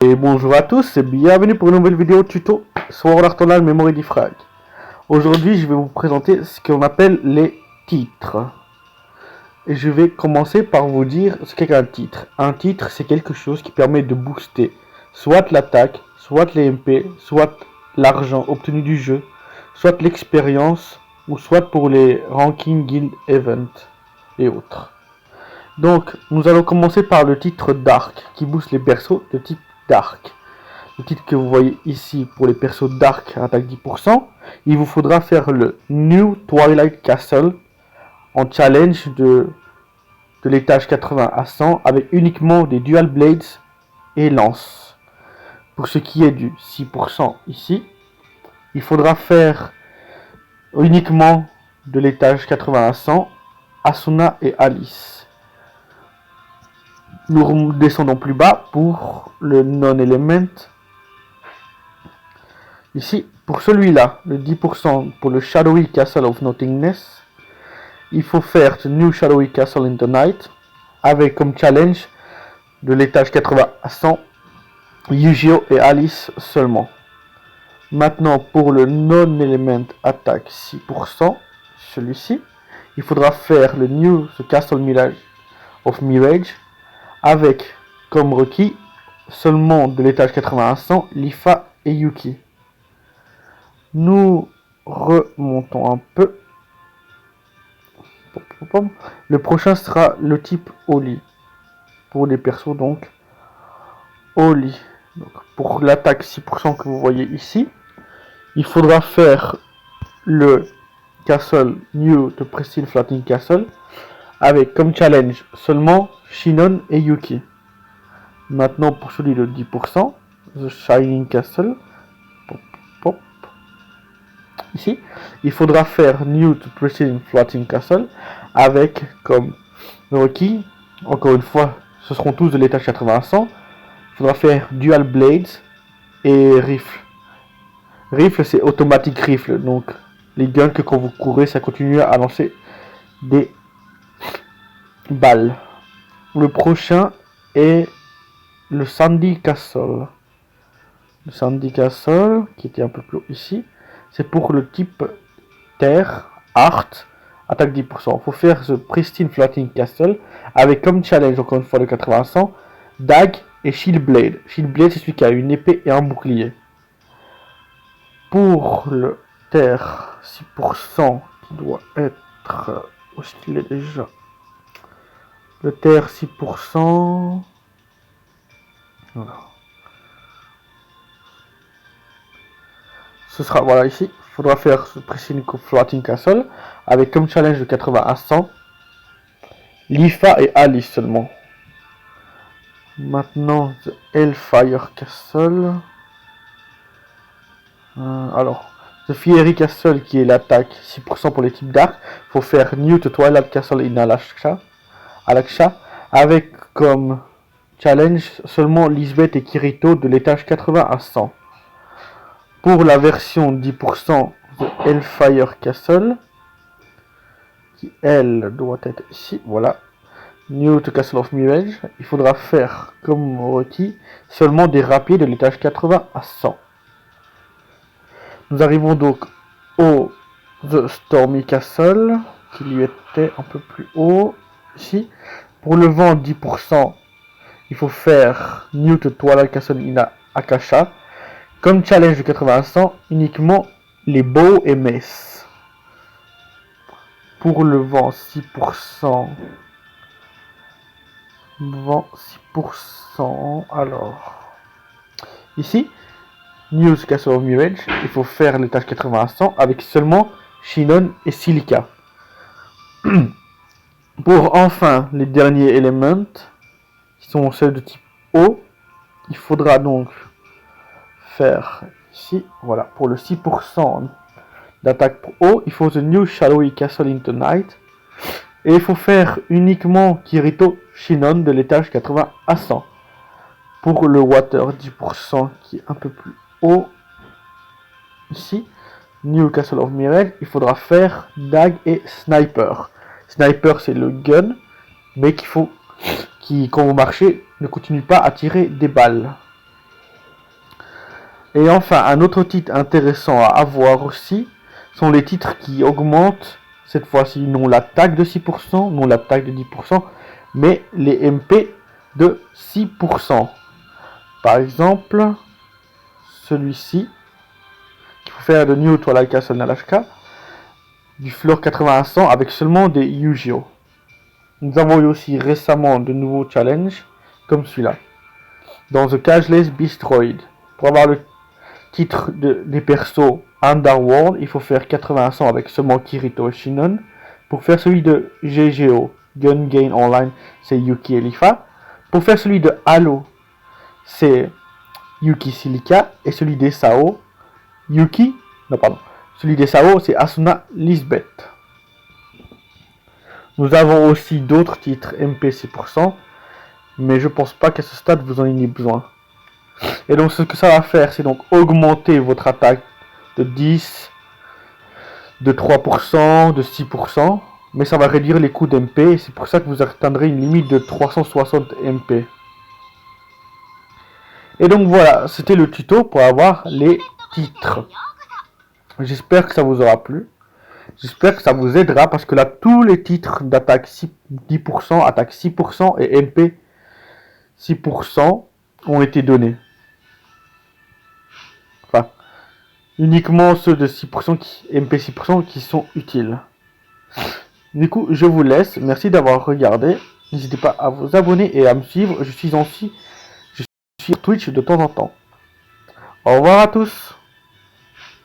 Et bonjour à tous et bienvenue pour une nouvelle vidéo tuto Sword Art Online Memory Defrag. Aujourd'hui je vais vous présenter ce qu'on appelle les titres. Et je vais commencer par vous dire ce qu'est un titre. Un titre c'est quelque chose qui permet de booster soit l'attaque, soit les MP, soit l'argent obtenu du jeu, soit l'expérience, ou soit pour les ranking guild event et autres. Donc nous allons commencer par le titre Dark qui booste les persos de type Dark. Le titre que vous voyez ici pour les persos Dark attaque 10%. Il vous faudra faire le New Twilight Castle en challenge de l'étage 80 à 100 avec uniquement des Dual Blades et Lance. Pour ce qui est du 6% ici, il faudra faire uniquement de l'étage 80 à 100 Asuna et Alice. Nous descendons plus bas pour le non-element. Ici, pour celui-là, le 10% pour le Shadowy Castle of Nothingness, il faut faire ce New Shadowy Castle in the Night avec comme challenge de l'étage 80 à 100 Yu-Gi-Oh et Alice seulement. Maintenant, pour le non-element attaque 6%, celui-ci, il faudra faire le New Castle Mirage of Mirage avec comme requis seulement de l'étage 80 à 100 Lifa et Yuki. Nous remontons un peu. Le prochain sera le type Oli. Pour les persos donc. Oli. Donc, pour l'attaque 6% que vous voyez ici, il faudra faire le Castle New de Pristine Floating Castle avec comme challenge seulement Shinon et Yuki. Maintenant pour celui de 10%, The Shining Castle. Ici, il faudra faire New to Pristine Floating Castle avec comme requis, encore une fois, ce seront tous de l'étage 80 à 100. Il faudra faire Dual Blades et Rifle. Rifle, c'est automatique rifle, donc les guns que quand vous courez, ça continue à lancer des balles. Le prochain est le Sandy Castle. Le Sandy Castle, qui était un peu plus haut ici, c'est pour le type terre, art, attaque 10%. Il faut faire ce Pristine Floating Castle avec comme challenge, encore une fois, de 80 à 100, Dag et Shield Blade. Shield Blade, c'est celui qui a une épée et un bouclier. Pour le terre 6%, qui doit être... Où est-ce qu'il est déjà? Le terre 6%... Voilà. Ce sera, voilà ici, il faudra faire ce Pristine Floating Castle avec comme challenge de 80 à 100 Lifa et Alice seulement. Maintenant, The Hellfire Castle. Alors, The Fiery Castle qui est l'attaque 6% pour les types Dark. Il faut faire New to Twilight Castle in Alaksha avec comme challenge seulement Lisbeth et Kirito de l'étage 80 à 100. Pour la version 10% de Hellfire Castle, qui elle doit être ici, voilà, New to Castle of Mirage, il faudra faire comme requis seulement des rapiers de l'étage 80 à 100. Nous arrivons donc au The Stormy Castle, qui lui était un peu plus haut, ici. Pour le vent 10%, il faut faire New to Twilight Castle in Akasha. Comme challenge de 80 à 100, uniquement les bows et messes. Pour le vent 6%, alors, ici, News Castle of Mirage, il faut faire l'étage 80 à 100 avec seulement Shinon et Silica. Pour enfin les derniers éléments, qui sont ceux de type eau, il faudra donc faire ici, voilà, pour le 6% d'attaque pour eau, il faut The New Shadowy Castle in the Night. Et il faut faire uniquement Kirito Shinon de l'étage 80 à 100. Pour le water 10% qui est un peu plus haut, ici, New Castle of Mirage, il faudra faire Dag et Sniper. Sniper c'est le gun, mais qui quand vous marchez ne continue pas à tirer des balles. Et enfin, un autre titre intéressant à avoir aussi sont les titres qui augmentent, cette fois-ci non la tag de 6%, non la tag de 10%, mais les MP de 6%. Par exemple, celui-ci, qu'il faut faire de New Twilight Castle Nalashka, du Floor 80 à 100 avec seulement des Yu-Gi-Oh! Nous avons eu aussi récemment de nouveaux challenges, comme celui-là, dans The Cageless Beast Droid. Pour avoir le titre des persos Underworld, il faut faire 80 à 100 avec seulement Kirito et Shinon. Pour faire celui de GGO, Gun Gain Online, c'est Yuki et Lifa. Pour faire celui de Halo, c'est Yuki Silica. Et celui des Sao, celui des Sao, c'est Asuna Lisbeth. Nous avons aussi d'autres titres MP 6%, mais je pense pas qu'à ce stade vous en ayez besoin. Et donc ce que ça va faire, c'est donc augmenter votre attaque de 10, de 3%, de 6%, mais ça va réduire les coûts d'MP, et c'est pour ça que vous atteindrez une limite de 360 MP. Et donc voilà, c'était le tuto pour avoir les titres. J'espère que ça vous aura plu. J'espère que ça vous aidera parce que là, tous les titres d'attaque 10%, attaque 6% et MP 6% ont été donnés. Enfin, uniquement ceux de 6% MP 6% qui sont utiles. Du coup, je vous laisse. Merci d'avoir regardé. N'hésitez pas à vous abonner et à me suivre. Je suis sur Twitch de temps en temps. Au revoir à tous.